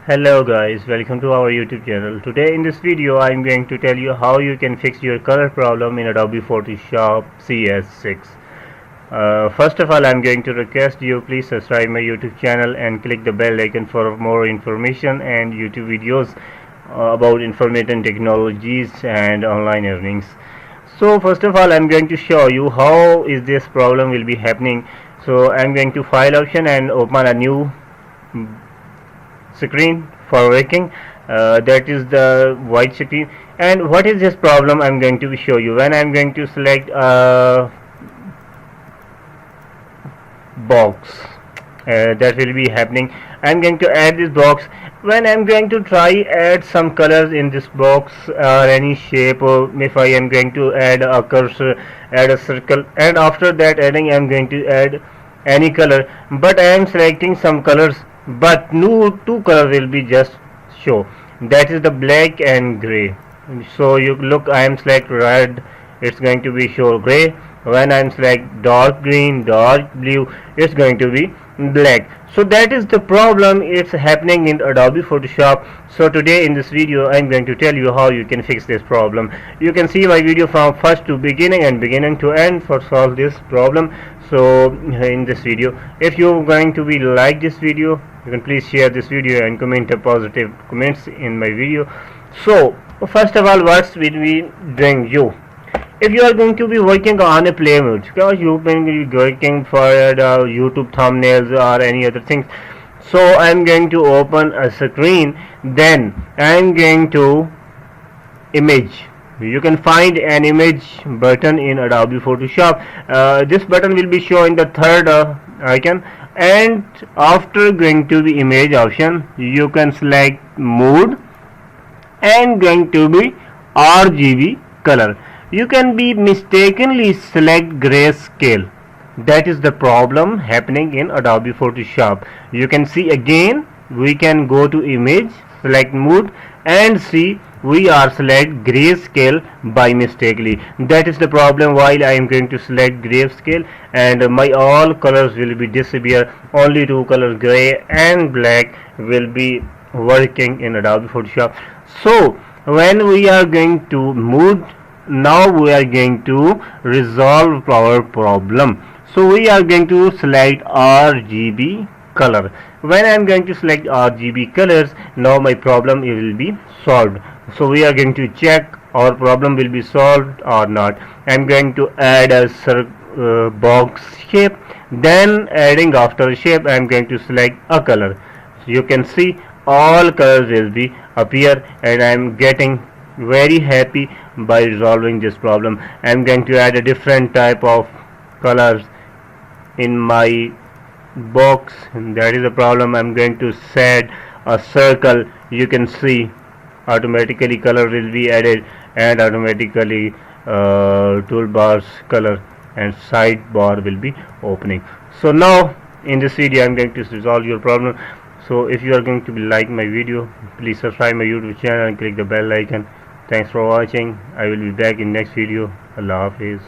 Hello guys, welcome to our YouTube channel. Today in this video I am going to tell you how you can fix your color problem in Adobe Photoshop CS6. First of all, I am going to request you please subscribe my YouTube channel and click the bell icon for more information and YouTube videos about information technologies and online earnings. So first of all, I am going to show you how is this problem will be happening. So I am going to file option and open a new screen for working. That is the white screen. And what is this problem I'm going to show you. When I'm going to select a box, that will be happening. I'm going to add this box. When I'm going to try add some colors in this box or any shape, or if I am going to add a cursor, add a circle, and after that adding I'm going to add any color, but I am selecting some colors, but no two colors will be just show, that is the black and gray. So you look, I am select red, it's going to be show gray. When I am select dark green, dark blue, it's going to be black. So that is the problem, it's happening in Adobe Photoshop. So today in this video I am going to tell you how you can fix this problem. You can see my video from first to beginning and beginning to end for solve this problem. So in this video, if you're going to be like this video, you can please share this video and comment a positive comments in my video. So first of all, what will we bring you? If you are going to be working on a play mode, because you can be working for YouTube thumbnails or any other things, so I am going to open a screen, then I am going to image. You can find an image button in Adobe Photoshop. This button will be shown in the third icon, and after going to the image option, you can select mode and going to be RGB color. You can be mistakenly select grayscale. That is the problem happening in Adobe Photoshop. You can see again, we can go to image, select mode, and see we are select grayscale by mistakenly. That is the problem. While I am going to select grayscale, and my all colors will be disappear, only two colors gray and black will be working in Adobe Photoshop. So when we are going to mode, now we are going to resolve our problem. So we are going to select RGB color. When I am going to select RGB colors, now my problem will be solved. So we are going to check our problem will be solved or not. I am going to add a box shape, then adding after shape I am going to select a color. So you can see all colors will be appear, and I am getting very happy by resolving this problem. I am going to add a different type of colors in my box, and that is the problem. I am going to set a circle. You can see automatically color will be added, and automatically toolbars color and sidebar will be opening. So now in this video I am going to resolve your problem. So if you are going to be like my video, please subscribe my YouTube channel and click the bell icon. Thanks for watching. I will be back in next video. Allah Hafiz.